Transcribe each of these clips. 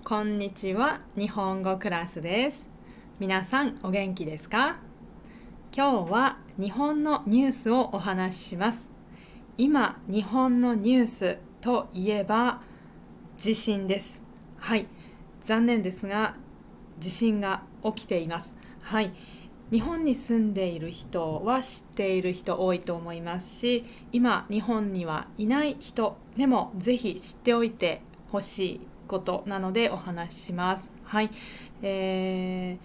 こんにちは。日本語クラスです。皆さんお元気ですか？今日は日本のニュースをお話しします。今、日本のニュースといえば地震です。はい。残念ですが、地震が起きています。はい。日本に住んでいる人は知っている人多いと思いますし、今日本にはいない人でもぜひ知っておいてほしいことなのでお話しします。はい。外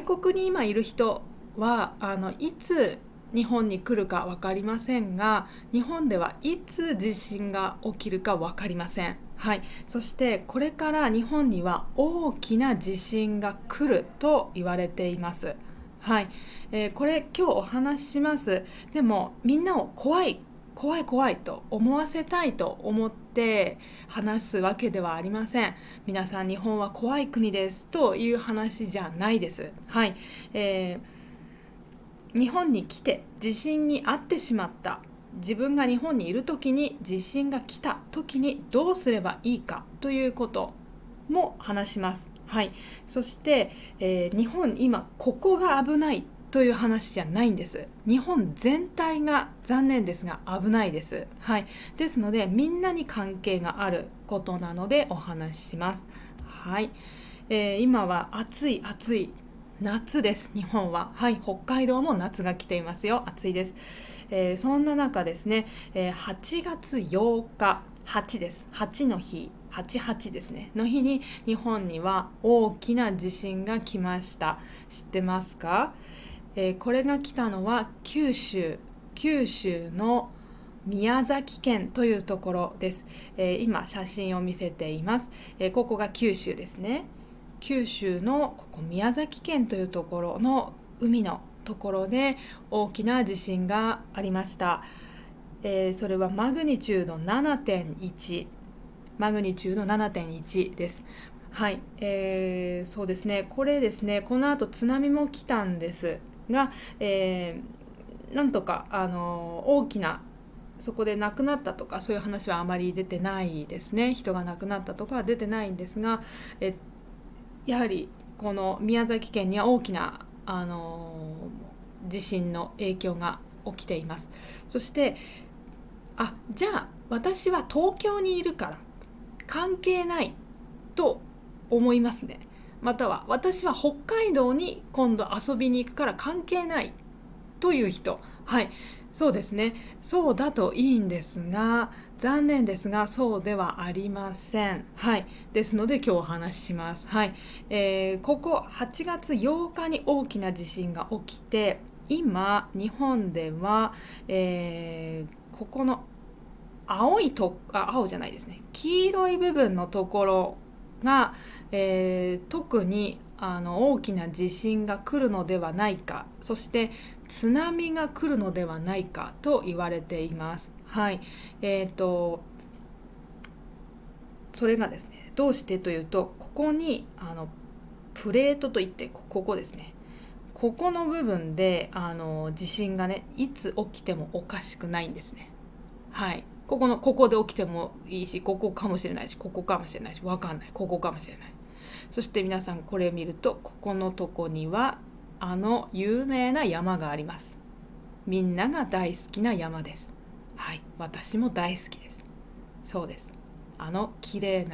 国に今いる人はいつ日本に来るか分かりませんが、日本ではいつ地震が起きるか分かりません。はい、そしてこれから日本には大きな地震が来ると言われています。はい、これ今日お話しします。でもみんなを怖いと思わせたいと思って話すわけではありません。皆さん日本は怖い国ですという話じゃないです。はい、日本に来て地震に遭ってしまった、自分が日本にいる時に地震が来た時にどうすればいいかということも話します。はい、そして、日本今ここが危ないという話じゃないんです。日本全体が残念ですが危ないです。はい、ですのでみんなに関係があることなのでお話しします。はい、今は暑い夏です。日本は、はい、北海道も夏が来ていますよ。暑いです。そんな中ですね、8月8日、8です。8の日、88ですね。の日に日本には大きな地震が来ました。知ってますか？これが来たのは九州の宮崎県というところです。今写真を見せています。ここが九州ですね。九州のここ宮崎県というところの海のところで大きな地震がありました。それはマグニチュード 7.1 マグニチュード 7.1 です。はい、そうですね、これですね、この後津波も来たんですが、なんとか大きなそこで亡くなったとかそういう話はあまり出てないですね。人が亡くなったとかは出てないんですが、やはりこの宮崎県には大きな、地震の影響が起きています。そしてじゃあ私は東京にいるから関係ないと思いますね。または私は北海道に今度遊びに行くから関係ないという人、はい、そうですね。そうだといいんですが、残念ですがそうではありません。はい、ですので今日お話しします。はい、ここ8月8日に大きな地震が起きて、今日本では、ここの青じゃないですね、黄色い部分のところが、特に大きな地震が来るのではないか、そして津波が来るのではないかと言われています。はい、それがですね、どうしてというと、ここにプレートといって、ここですね、ここの部分で地震がね、いつ起きてもおかしくないんですね。はい、ここで起きてもいいし、ここかもしれないし、ここかもしれないし、分かんない、ここかもしれない。そして皆さんこれを見ると、ここのとこには有名な山があります。みんなが大好きな山です。はい、私も大好きです。そうです。綺麗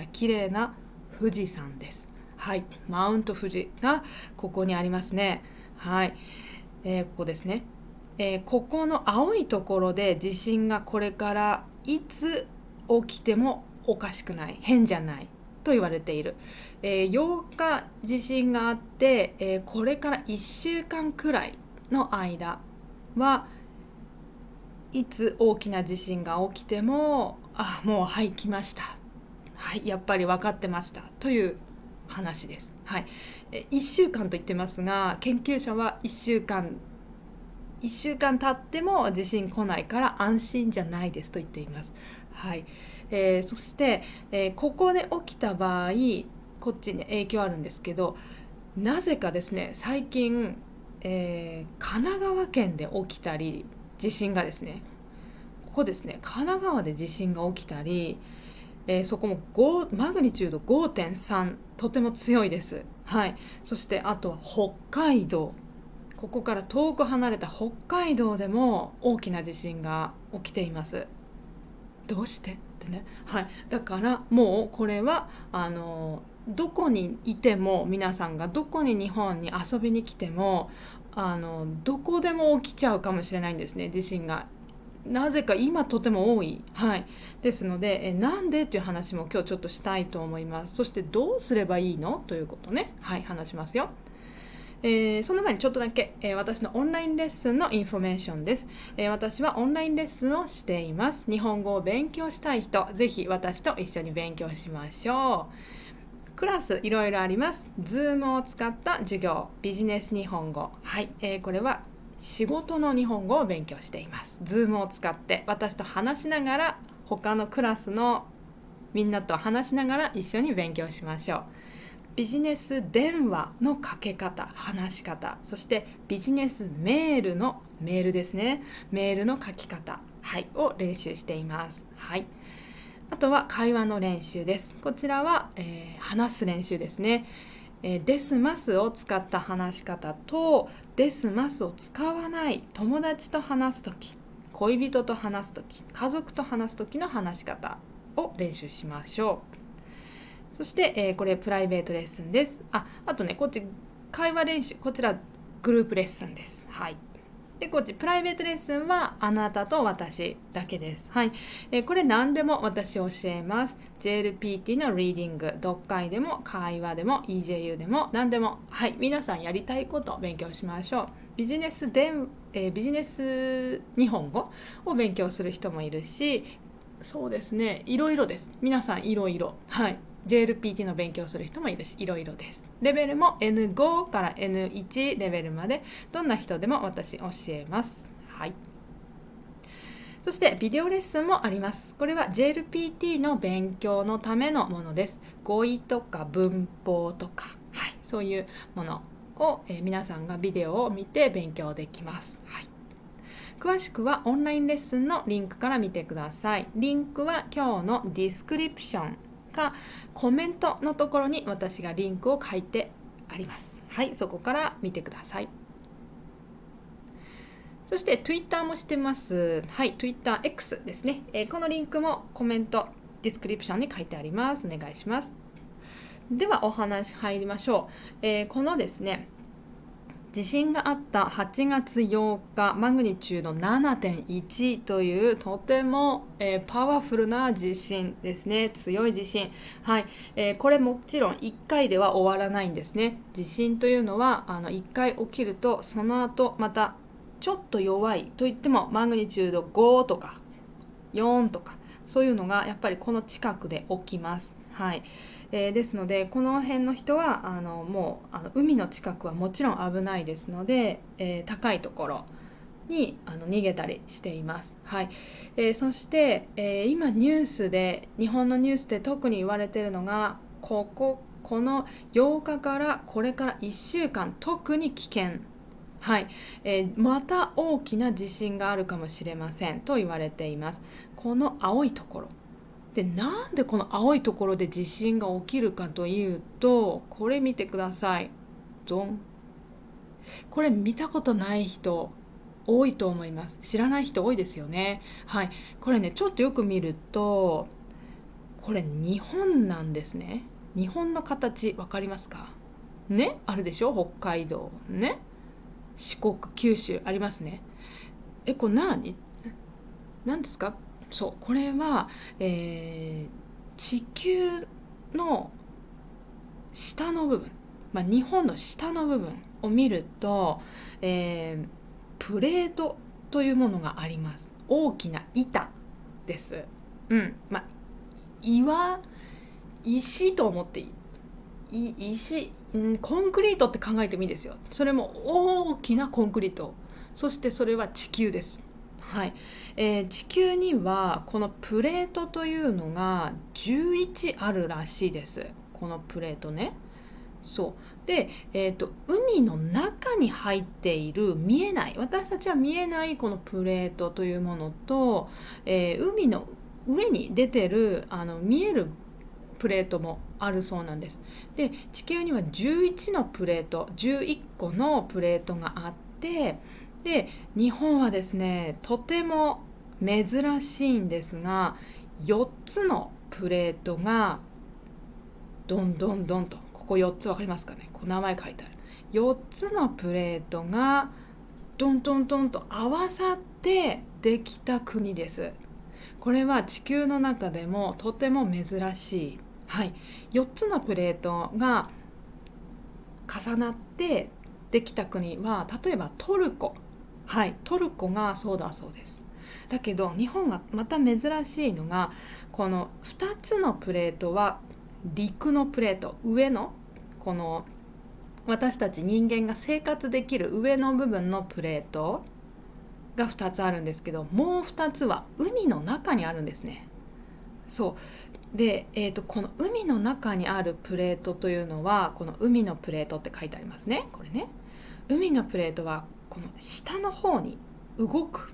な富士山です。はい、マウント富士がここにありますね。はい、ここですね。ここの青いところで地震がこれからいつ起きてもおかしくない、変じゃないと言われている。8日地震があって、これから1週間くらいの間はいつ大きな地震が起きてももうはい来ました、はいやっぱり分かってましたという話です。はい、1週間と言ってますが、研究者は1週間経っても地震来ないから安心じゃないですと言っています。はい、そして、ここで起きた場合こっちに影響あるんですけど、なぜかですね、最近、神奈川県で起きたり、地震がですね、ここですね、神奈川で地震が起きたり、そこもマグニチュード 5.3 とても強いです。はい、そしてあとは北海道、ここから遠く離れた北海道でも大きな地震が起きています。どうしてってね、はい、だからもうこれはどこにいても、皆さんがどこに日本に遊びに来てもどこでも起きちゃうかもしれないんですね、地震が。なぜか今とても多い、はい、ですのでなんでっていう話も今日ちょっとしたいと思います。そしてどうすればいいのということね、はい、話しますよ。その前にちょっとだけ、私のオンラインレッスンのインフォメーションです。私はオンラインレッスンをしています。日本語を勉強したい人、ぜひ私と一緒に勉強しましょう。クラスいろいろあります。Zoom を使った授業、ビジネス日本語、はい、これは仕事の日本語を勉強しています。Zoom を使って私と話しながら、他のクラスのみんなと話しながら一緒に勉強しましょう。ビジネス電話のかけ方、話し方、そしてビジネスメールのメールですね、メールの書き方、はい、を練習しています。はい、あとは会話の練習です。こちらは、話す練習ですね。ですますを使った話し方と、ですますを使わない友達と話すとき、恋人と話すとき、家族と話すときの話し方を練習しましょう。そして、これプライベートレッスンです。あとね、こっち会話練習、こちらグループレッスンです。はい。で、こっちプライベートレッスンはあなたと私だけです。はい。これ何でも私教えます。JLPT のリーディング、読解でも会話でも EJU でも何でも、はい、皆さんやりたいことを勉強しましょう。ビジネス日本語を勉強する人もいるし、そうですね、いろいろです。皆さんいろいろ。はい。JLPT の勉強する人もいるし、いろいろです。レベルも N5 から N1 レベルまで、どんな人でも私教えます。はい。そしてビデオレッスンもあります。これは JLPT の勉強のためのものです。語彙とか文法とか、はい、そういうものを、皆さんがビデオを見て勉強できます。はい。詳しくはオンラインレッスンのリンクから見てください。リンクは今日のディスクリプションかコメントのところに私がリンクを書いてあります。はい、そこから見てください。そして Twitter もしてます。はい、Twitter X ですね。このリンクもコメント、ディスクリプションに書いてあります。お願いします。ではお話入りましょう。このですね、地震があった8月8日、マグニチュード 7.1 というとても、パワフルな地震ですね。強い地震。はい、これもちろん1回では終わらないんですね。地震というのは1回起きるとその後またちょっと弱いといってもマグニチュード5とか4とかそういうのがやっぱりこの近くで起きます。はい、ですのでこの辺の人はもう海の近くはもちろん危ないですので、高いところに逃げたりしています。はい、そして、今ニュースで日本のニュースで特に言われているのがこの8日からこれから1週間特に危険。はい、また大きな地震があるかもしれませんと言われています。この青いところで、なんでこの青いところで地震が起きるかというと、これ見てください。ドン。これ見たことない人多いと思います。知らない人多いですよね。はい、これねちょっとよく見るとこれ日本なんですね。日本の形わかりますかね。あるでしょ、北海道ね、四国、九州ありますね。これ何ですか。そう、これは、地球の下の部分、日本の下の部分を見ると、プレートというものがあります。大きな板です。石と思っていい。石、コンクリートって考えてもいいですよ。それも大きなコンクリート。そしてそれは地球です。はい、地球にはこのプレートというのが11あるらしいです。このプレートね。そうで、海の中に入っている見えない、私たちは見えないこのプレートというものと、海の上に出てる見えるプレートもあるそうなんです。で、地球には11のプレート、11個のプレートがあって、で日本はですね、とても珍しいんですが、4つのプレートがどんどんどんと、ここ4つ分かりますかね、こう名前書いてある4つのプレートがどんどんどんと合わさってできた国です。これは地球の中でもとても珍しい、はい、4つのプレートが重なってできた国は、例えばトルコ、はい、トルコがそうだそうです。だけど日本がまた珍しいのが、この2つのプレートは陸のプレート、上のこの私たち人間が生活できる上の部分のプレートが2つあるんですけど、もう2つは海の中にあるんですね。そうで、この海の中にあるプレートというのは、この海のプレートって書いてありますね。これね、海のプレートはこの下の方に動く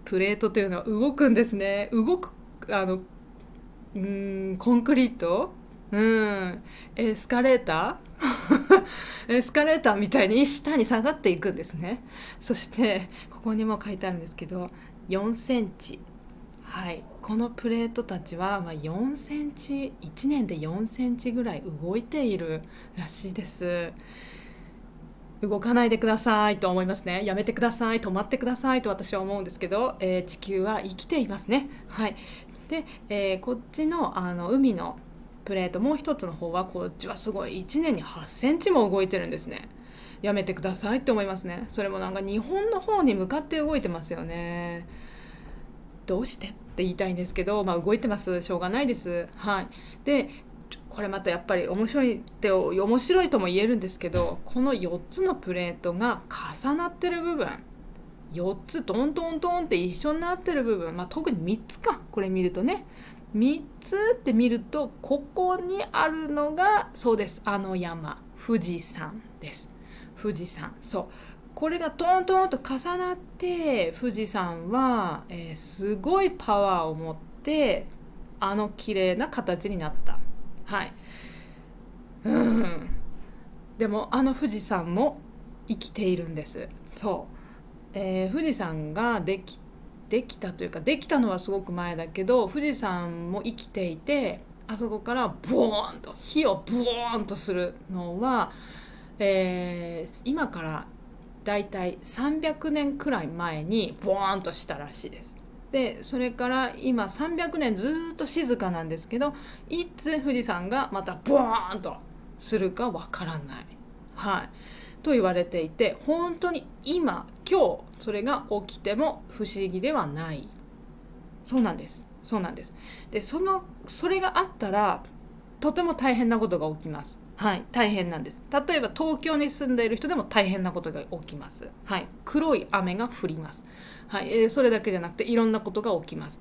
プレートというのは動くんですね。動くコンクリート、エスカレーターエスカレーターみたいに下に下がっていくんですね。そしてここにも書いてあるんですけど、4センチ、はい、このプレートたちは4センチ、1年で4センチぐらい動いているらしいです。動かないでくださいと思いますね。やめてください、止まってくださいと私は思うんですけど、地球は生きていますね。はい。で、こっちの海のプレート、もう一つの方は、こっちはすごい1年に8センチも動いてるんですね。やめてくださいって思いますね。それもなんか日本の方に向かって動いてますよね。どうしてって言いたいんですけど、動いてます。しょうがないです。はい。で、これまたやっぱり面白いとも言えるんですけど、この4つのプレートが重なってる部分、4つトントントンって一緒になってる部分、特に3つか、これ見るとね、3つって見ると、ここにあるのがそうです、山、富士山です。富士山、そう、これがトントンと重なって、富士山は、すごいパワーを持って綺麗な形になった。はい。でも富士山も生きているんです。そう、富士山ができたというか、できたのはすごく前だけど、富士山も生きていて、あそこからボーンと火をブーンとするのは、今からだいたい300年くらい前にボーンとしたらしいです。でそれから今300年ずっと静かなんですけど、いつ富士山がまたボーンとするかわからない、はい、と言われていて、本当に今それが起きても不思議ではない。そうなんです。でそれがあったらとても大変なことが起きます。はい、大変なんです。例えば東京に住んでいる人でも大変なことが起きます。はい、黒い雨が降ります。はい、それだけじゃなくていろんなことが起きます。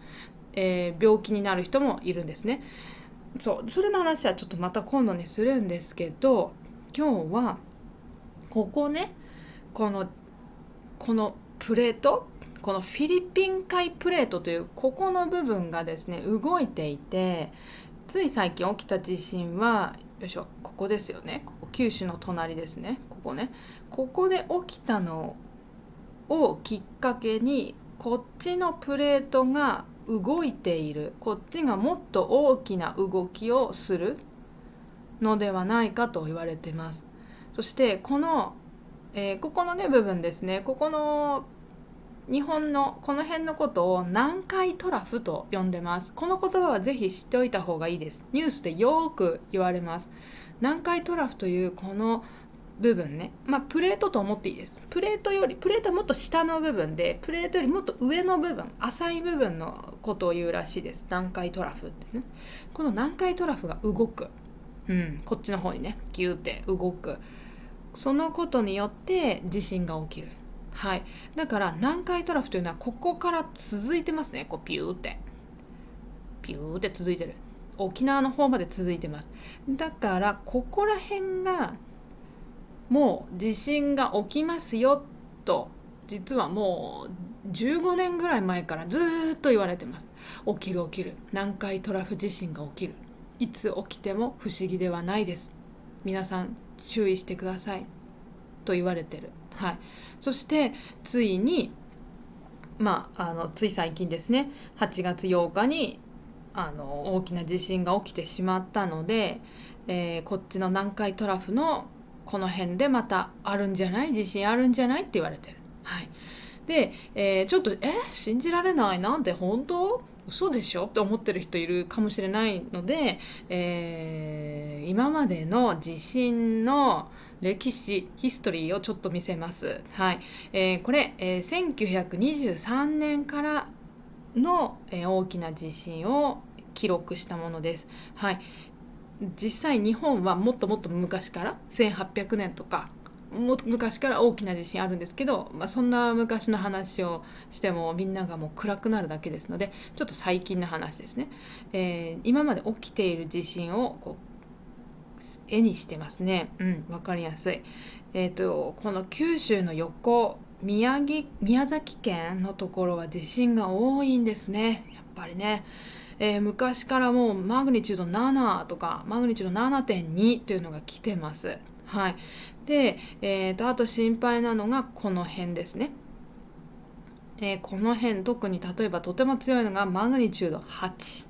病気になる人もいるんですね。それの話はちょっとまた今度にするんですけど、今日はここね、このプレート、このフィリピン海プレートというここの部分がですね動いていて、つい最近起きた地震はここですよね。ここ九州の隣ですね。ここで起きたのをきっかけに、こっちのプレートが動いている、こっちがもっと大きな動きをするのではないかと言われています。そしてここのね部分ですね、ここの日本のこの辺のことを南海トラフと呼んでます。この言葉はぜひ知っておいた方がいいです。ニュースでよく言われます。南海トラフというこの部分ね、プレートと思っていいです。プレートはもっと下の部分で、プレートよりもっと上の部分、浅い部分のことを言うらしいです。南海トラフってね。この南海トラフが動く、こっちの方にねギューって動く、そのことによって地震が起きる。はい、だから南海トラフというのはここから続いてますね。こうピューって続いてる。沖縄の方まで続いてます。だからここら辺がもう地震が起きますよと、実はもう15年ぐらい前からずーっと言われてます。起きる起きる、南海トラフ地震が起きる、いつ起きても不思議ではないです、皆さん注意してくださいと言われてる。はい、そしてついについ最近ですね、8月8日に大きな地震が起きてしまったので、こっちの南海トラフのこの辺でまたあるんじゃない、地震あるんじゃないって言われてる。はい、で、ちょっと信じられない、なんて本当嘘でしょって思ってる人いるかもしれないので、今までの地震の歴史ヒストリーをちょっと見せます。はい、これ、1923年からの、大きな地震を記録したものです。はい、実際日本はもっともっと昔から1800年とかもっと昔から大きな地震あるんですけど、そんな昔の話をしてもみんながもう暗くなるだけですので、ちょっと最近の話ですね。今まで起きている地震をこう絵にしてますね。わかりやすい。この九州の横宮崎県のところは地震が多いんですね、やっぱりね。昔からもうマグニチュード7とかマグニチュード 7.2 というのが来てます。はい、で、あと心配なのがこの辺ですね。この辺特に例えばとても強いのがマグニチュード8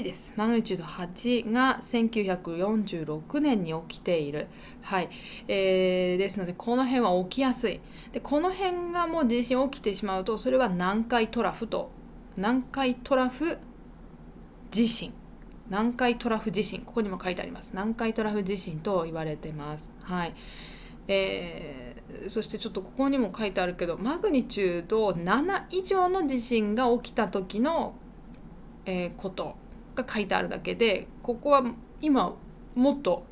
です。マグニチュード8が1946年に起きている。はい、ですのでこの辺は起きやすい。でこの辺がもう地震起きてしまうと、それは南海トラフ地震、南海トラフ地震、ここにも書いてあります。南海トラフ地震と言われてます。はい、そしてちょっとここにも書いてあるけど、マグニチュード7以上の地震が起きた時の、ことが書いてあるだけで、ここは今もっと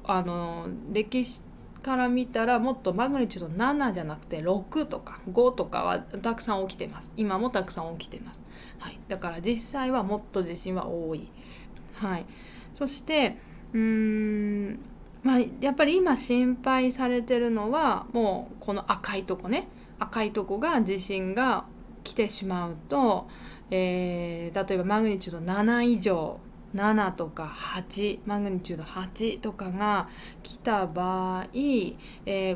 歴史から見たらもっとマグニチュード7じゃなくて6とか5とかはたくさん起きてます。今もたくさん起きてます。はい、だから実際はもっと地震は多い。はい、そしてやっぱり今心配されてるのはもうこの赤いとこね、赤いとこが地震が来てしまうと、例えばマグニチュード7以上7とか8マグニチュード8とかが来た場合、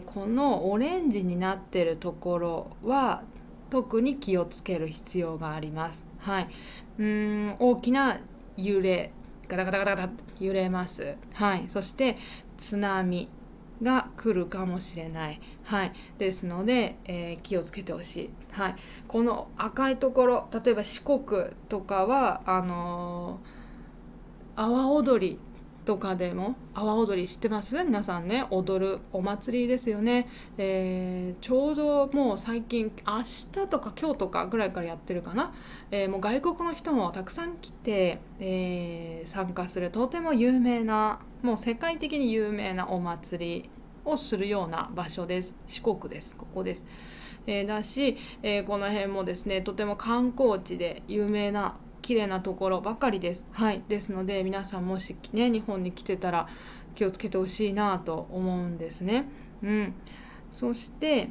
このオレンジになってるところは特に気をつける必要があります。はい、大きな揺れ、ガタガタガタガタ揺れます。はい、そして津波が来るかもしれない。はい、ですので、気をつけてほしい。はい、この赤いところ、例えば四国とかは阿波踊りとかでも、阿波踊り知ってます皆さんね、踊るお祭りですよね。ちょうどもう最近明日とか今日とかぐらいからやってるかな。もう外国の人もたくさん来て、参加するとても有名な、もう世界的に有名なお祭りをするような場所です。四国です。ここです。だし、この辺もですね、とても観光地で有名な綺麗なところばかりです。はい、ですので皆さんもしね日本に来てたら気をつけてほしいなと思うんですね。そして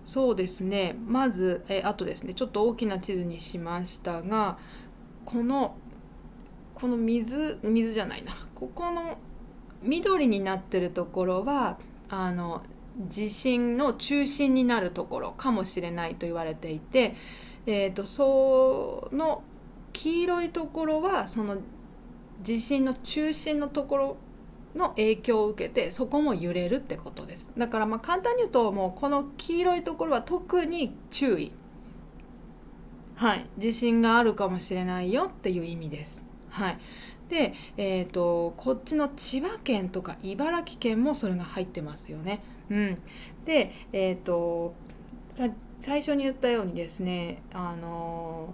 そうですね、まずあとですね、ちょっと大きな地図にしましたが、この水じゃないな、ここの緑になってるところは地震の中心になるところかもしれないと言われていて、その黄色いところはその地震の中心のところの影響を受けて、そこも揺れるってことです。だから簡単に言うと、もうこの黄色いところは特に注意、はい、地震があるかもしれないよっていう意味です。はい、で、こっちの千葉県とか茨城県もそれが入ってますよね。で、最初に言ったようにですね、8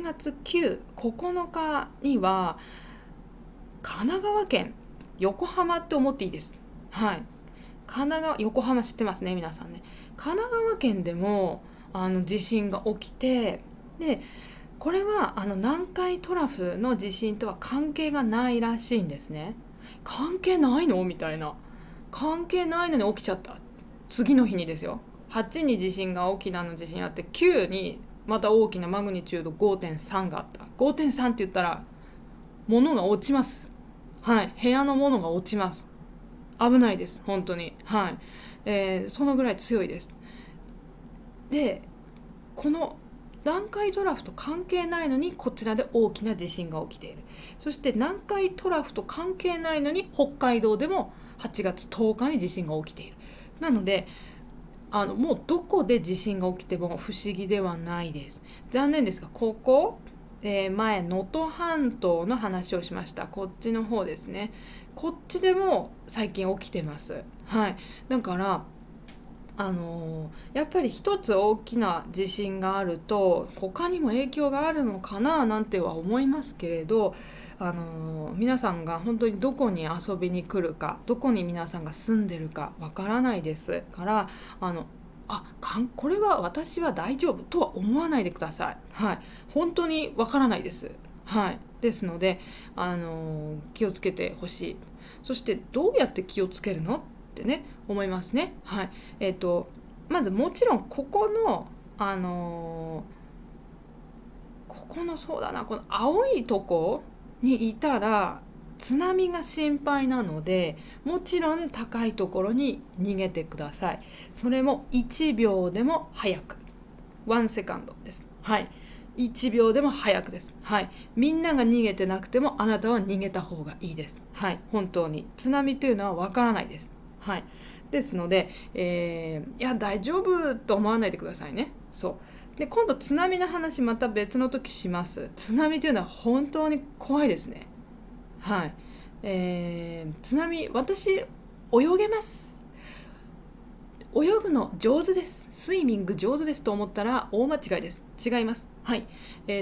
月9日には神奈川県横浜って思っていいです。はい、横浜知ってますね皆さんね。神奈川県でも地震が起きて、でこれは南海トラフの地震とは関係がないらしいんですね。関係ないのみたいな、関係ないのに起きちゃった、次の日にですよ。8に地震が大きなの地震あって、9にまた大きなマグニチュード 5.3 があった。 5.3 って言ったら物が落ちます。はい、部屋の物が落ちます。危ないです本当に。はい、そのぐらい強いです。でこの南海トラフと関係ないのにこちらで大きな地震が起きている。そして南海トラフと関係ないのに北海道でも8月10日に地震が起きている。なのでもうどこで地震が起きても不思議ではないです。残念ですがここ、前能登半島の話をしました。こっちの方ですね。こっちでも最近起きてます。はい、だからやっぱり一つ大きな地震があると他にも影響があるのかななんては思いますけれど、皆さんが本当にどこに遊びに来るか、どこに皆さんが住んでるかわからないですから、これは私は大丈夫とは思わないでください。はい、本当にわからないです。はい、ですので、気をつけてほしい。そしてどうやって気をつけるのってね思いますね。はい、まずもちろんここのそうだな、この青いとこにいたら津波が心配なので、もちろん高いところに逃げてください。それも1秒でも早く、1セカンドです。はい、1秒でも早くです。はい、みんなが逃げてなくてもあなたは逃げた方がいいです。はい、本当に津波というのはわからないです。はい、ですので、いや大丈夫と思わないでくださいね。そうで、今度津波の話また別の時します。津波というのは本当に怖いですね。はい、津波、私泳げます。泳ぐの上手です。スイミング上手ですと思ったら大間違いです。違います。はい、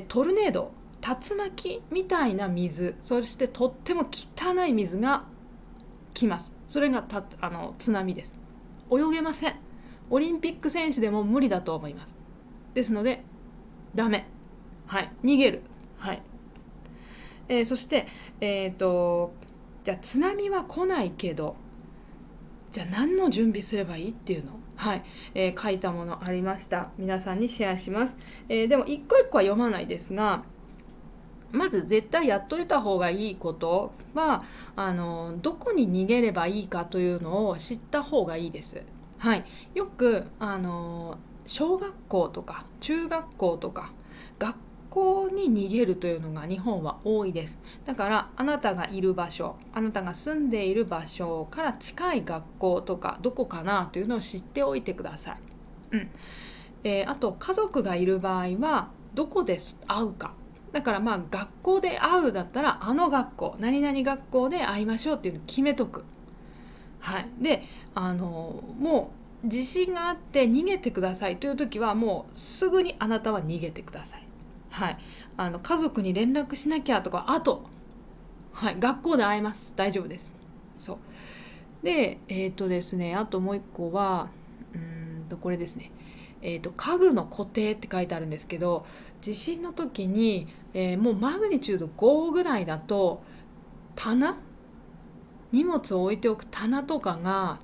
トルネード、竜巻みたいな水、そしてとっても汚い水が来ます。それが津波です。泳げません。オリンピック選手でも無理だと思います。ですのでダメ。はい、逃げる。はい、そして、じゃあ津波は来ないけど、じゃあ何の準備すればいいっていうのを、はい、書いたものありました。皆さんにシェアします。でも一個一個は読まないですが、まず絶対やっといた方がいいことは、どこに逃げればいいかというのを知った方がいいです。はい、よく小学校とか中学校とか学校に逃げるというのが日本は多いです。だからあなたがいる場所、あなたが住んでいる場所から近い学校とかどこかなというのを知っておいてください。あと家族がいる場合はどこで会うか。だから学校で会うだったら学校、何々学校で会いましょうっていうのを決めとく。はい、でもう地震があって逃げてくださいという時はもうすぐにあなたは逃げてください。はい、家族に連絡しなきゃとかはい、学校で会えます。大丈夫です。そうでですね、あともう一個はこれですね。家具の固定って書いてあるんですけど、地震の時に、もうマグニチュード5ぐらいだと荷物を置いておく棚とかが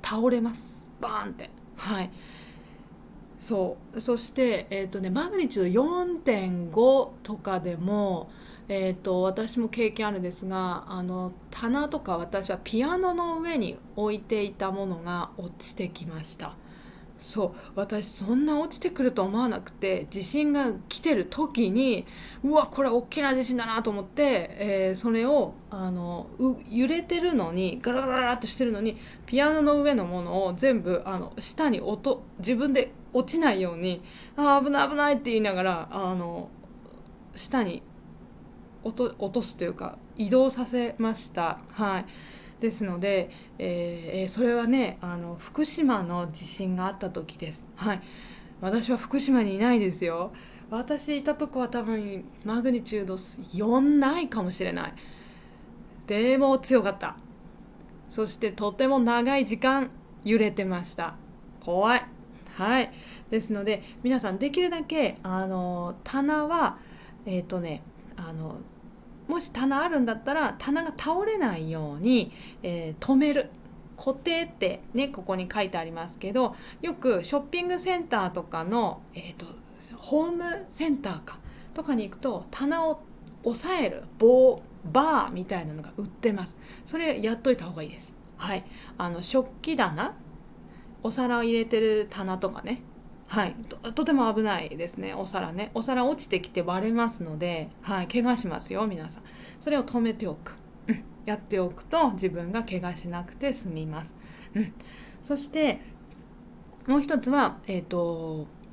倒れます。バーンって。はい、そして、マグニチュード 4.5 とかでも、私も経験あるんですが、棚とか私はピアノの上に置いていたものが落ちてきました。私そんな落ちてくると思わなくて、地震が来てる時にうわこれ大きな地震だなと思って、それを揺れてるのにガラガラっとしてるのにピアノの上のものを全部下に自分で落ちないように危ない危ないって言いながら下に落とすというか移動させました。はい、ですので、それはね福島の地震があった時です。はい、私は福島にいないですよ。私いたとこは多分マグニチュード4ないかもしれない。でも強かった。そしてとても長い時間揺れてました。怖い。はい、ですので皆さんできるだけ棚はもし棚あるんだったら棚が倒れないように、止める固定ってねここに書いてありますけど、よくショッピングセンターとかの、ホームセンターとかに行くと棚を押さえるバーみたいなのが売ってます。それやっといた方がいいです。はい、食器棚、お皿を入れてる棚とかね、はい、とても危ないですね。お皿落ちてきて割れますので、はい、怪我しますよ皆さん。それを止めておく、やっておくと自分が怪我しなくて済みます。そしてもう一つは、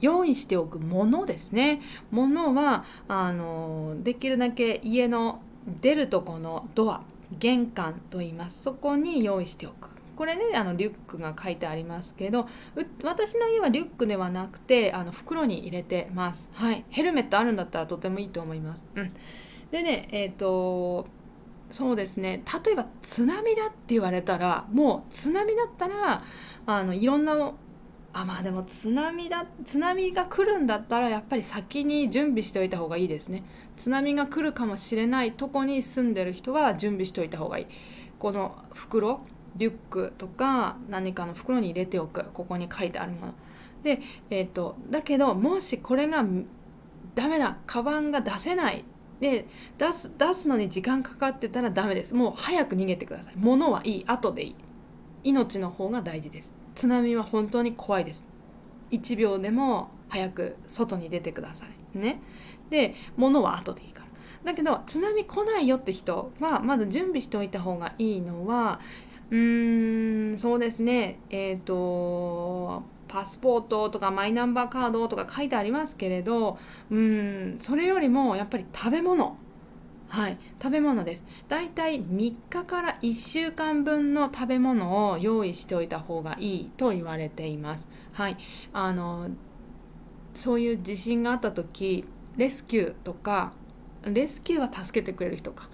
用意しておくものですね。ものはできるだけ家の出るとこのドア、玄関と言います。そこに用意しておく。これねリュックが書いてありますけど、私の家はリュックではなくて袋に入れてます。はい、ヘルメットあるんだったらとてもいいと思います。でねそうですね、例えば津波だって言われたら、もう津波だったらいろんなまあでも津波が来るんだったらやっぱり先に準備しておいた方がいいですね。津波が来るかもしれないとこに住んでる人は準備しておいた方がいい。この袋、リュックとか何かの袋に入れておく。ここに書いてあるもので、だけどもしこれがダメだ、カバンが出せないで出すのに時間かかってたらダメです。もう早く逃げてください。物はいい、後でいい。命の方が大事です。津波は本当に怖いです。1秒でも早く外に出てくださいね。で、物は後でいいから。だけど津波来ないよって人はまず準備しておいた方がいいのは、そうですね、パスポートとかマイナンバーカードとか書いてありますけれど、それよりもやっぱり食べ物、はい、食べ物です。だいたい3日から1週間分の食べ物を用意しておいた方がいいと言われています。はい、そういう地震があった時、レスキューは助けてくれる人か、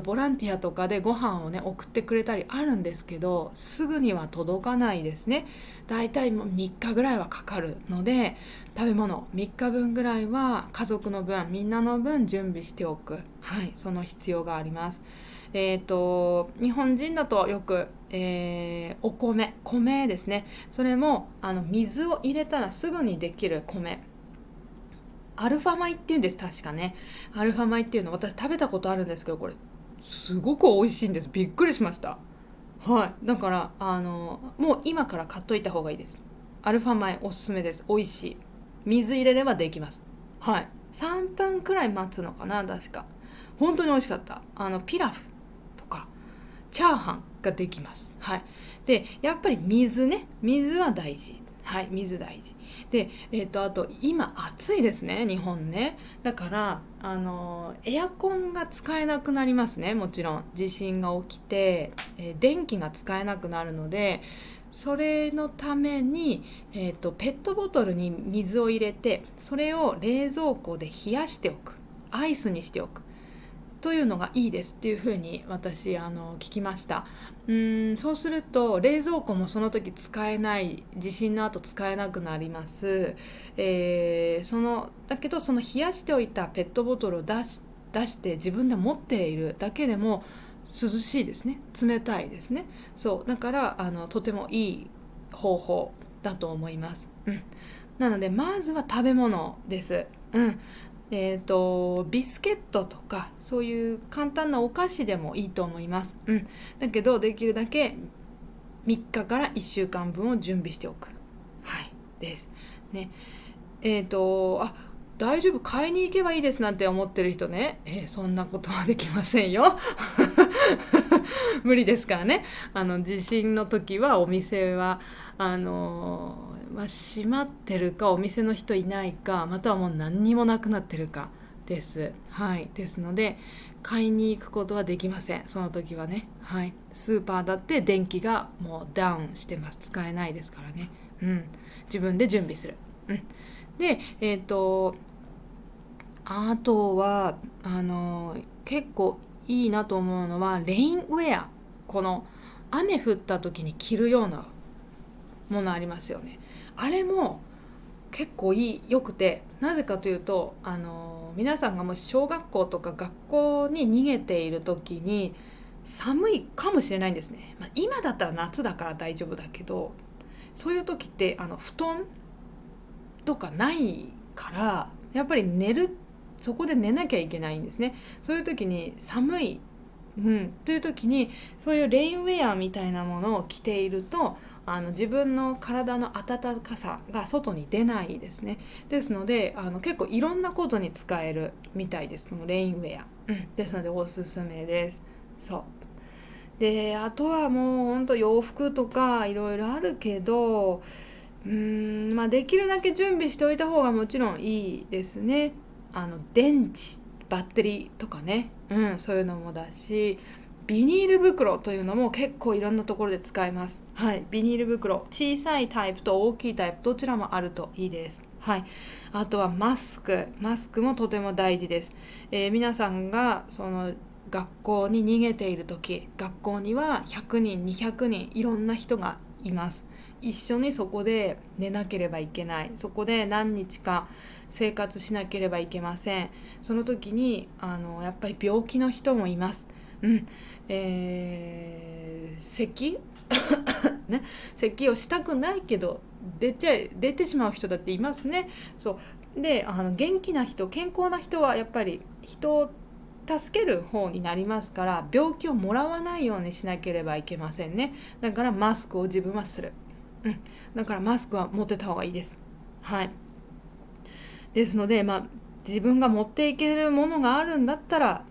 ボランティアとかでご飯をね送ってくれたりあるんですけど、すぐには届かないですね。だいたい3日ぐらいはかかるので、食べ物3日分ぐらいは家族の分、みんなの分準備しておく、はい、その必要があります。日本人だとよく、お米ですね。それも水を入れたらすぐにできる米、アルファ米っていうんです。確かね、アルファ米っていうの私食べたことあるんですけど、これすごく美味しいんです。びっくりしました。はい、だからもう今から買っといた方がいいです。アルファ米おすすめです。美味しい。水入れればできます。はい、3分くらい待つのかな、確か。本当に美味しかった。ピラフとかチャーハンができます。はい、でやっぱり水は大事。はい、水大事で、あと今暑いですね、日本ね。だからエアコンが使えなくなりますね。もちろん地震が起きて、電気が使えなくなるので、それのために、ペットボトルに水を入れて、それを冷蔵庫で冷やしておく、アイスにしておくというのがいいですっていうふうに私聞きました。そうすると冷蔵庫もその時使えない、地震の後使えなくなります。だけどその冷やしておいたペットボトルを出して自分で持っているだけでも涼しいですね。冷たいですね。そうだからとてもいい方法だと思います。なのでまずは食べ物です。ビスケットとかそういう簡単なお菓子でもいいと思います。だけどできるだけ3日から1週間分を準備しておく、はいですね。大丈夫、買いに行けばいいですなんて思ってる人ね、そんなことはできませんよ無理ですからね。地震の時はお店は閉まってるか、お店の人いないか、またはもう何にもなくなってるかです。はい、ですので買いに行くことはできません、その時はね。はい、スーパーだって電気がもうダウンしてます。使えないですからね。自分で準備する。であとは結構いいなと思うのはレインウェア、この雨降った時に着るようなものありますよね。あれも結構よくて、なぜかというと皆さんがもし小学校とか学校に逃げている時に寒いかもしれないんですね。今だったら夏だから大丈夫だけど、そういう時って布団とかないからやっぱりそこで寝なきゃいけないんですね。そういう時に寒い、という時にそういうレインウェアみたいなものを着ていると自分の体の暖かさが外に出ないですね。ですので結構いろんなことに使えるみたいです、このレインウェア、ですのでおすすめです。そうで、あとはもうほんと洋服とかいろいろあるけど、できるだけ準備しておいた方がもちろんいいですね。電池バッテリーとかね、そういうのもだし、ビニール袋というのも結構いろんなところで使えます。はい、ビニール袋、小さいタイプと大きいタイプどちらもあるといいです。はい、あとはマスクもとても大事です。皆さんがその学校に逃げている時、学校には100人200人いろんな人がいます。一緒にそこで寝なければいけない、そこで何日か生活しなければいけません。その時にやっぱり病気の人もいます。咳ね、咳をしたくないけど出てしまう人だっていますね。そうで、元気な人、健康な人はやっぱり人を助ける方になりますから、病気をもらわないようにしなければいけませんね。だからマスクを自分はする、だからマスクは持ってた方がいいです。はい、ですので、自分が持っていけるものがあるんだったら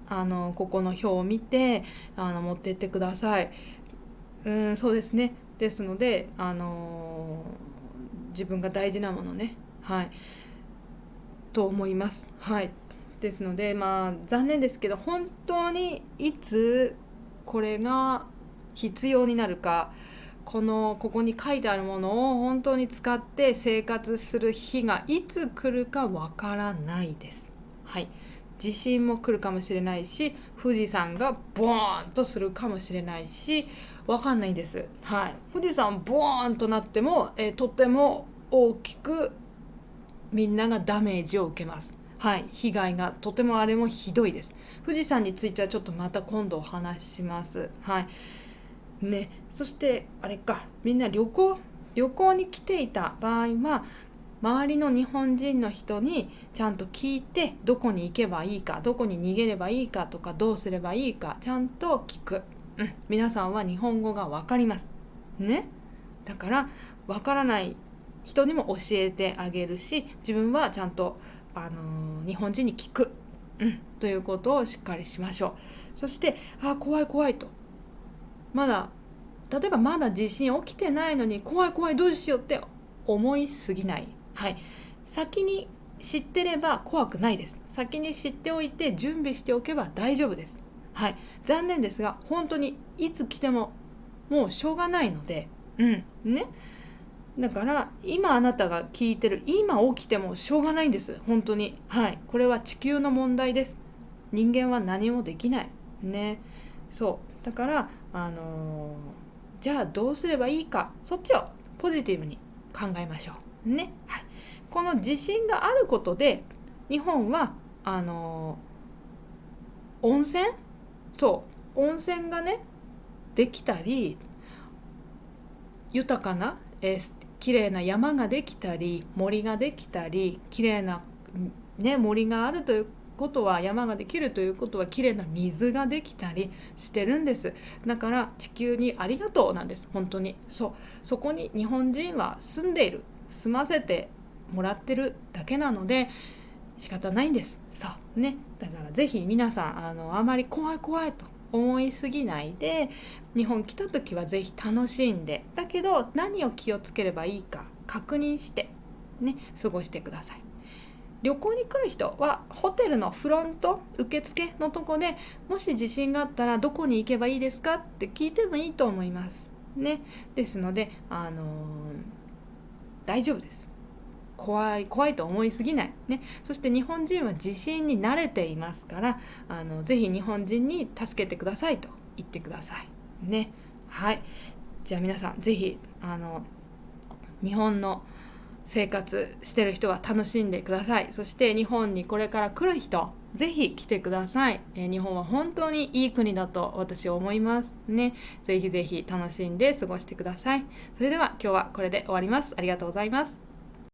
ここの表を見て持っていってください。そうですね。ですので自分が大事なものね、と思います。ですので残念ですけど、本当にいつこれが必要になるか、ここに書いてあるものを本当に使って生活する日がいつ来るかわからないです。地震も来るかもしれないし、富士山がボーンとするかもしれないし、わかんないんです。富士山ボーンとなっても、とっても大きくみんながダメージを受けます。被害がとてもあれもひどいです。富士山についてはちょっとまた今度お話しします。そしてあれか、みんな旅行に来ていた場合は周りの日本人の人にちゃんと聞いて、どこに行けばいいか、どこに逃げればいいかとか、どうすればいいかちゃんと聞く。皆さんは日本語が分かりますね。だから分からない人にも教えてあげるし、自分はちゃんと、日本人に聞く、ということをしっかりしましょう。そして怖い怖いと、例えばまだ地震起きてないのに怖い怖いどうしようって思いすぎない。先に知ってれば怖くないです。先に知っておいて準備しておけば大丈夫です。残念ですが本当にいつ来てももうしょうがないので、だから今あなたが聞いてる、今起きてもしょうがないんです。本当に。これは地球の問題です。人間は何もできないね。そうだからじゃあどうすればいいか、そっちをポジティブに考えましょうね。この地震があることで日本は温泉がねできたり、豊かな綺麗な山ができたり、森ができたり、綺麗な森があるということは、山ができるということは綺麗な水ができたりしてるんです。だから地球にありがとうなんです。本当にそこに日本人は住ませてもらってるだけなので仕方ないんです。だからぜひ皆さんあまり怖い怖いと思いすぎないで、日本来た時はぜひ楽しんで、だけど何を気をつければいいか確認して過ごしてください。旅行に来る人はホテルのフロント受付のとこで、もし地震があったらどこに行けばいいですかって聞いてもいいと思いますですので大丈夫です。怖いと思いすぎないそして日本人は地震に慣れていますから、ぜひ日本人に助けてくださいと言ってくださいじゃあ皆さんぜひ日本の生活してる人は楽しんでください。そして日本にこれから来る人、ぜひ来てください。日本は本当にいい国だと私は思いますね。ぜひぜひ楽しんで過ごしてください。それでは今日はこれで終わります。ありがとうございます。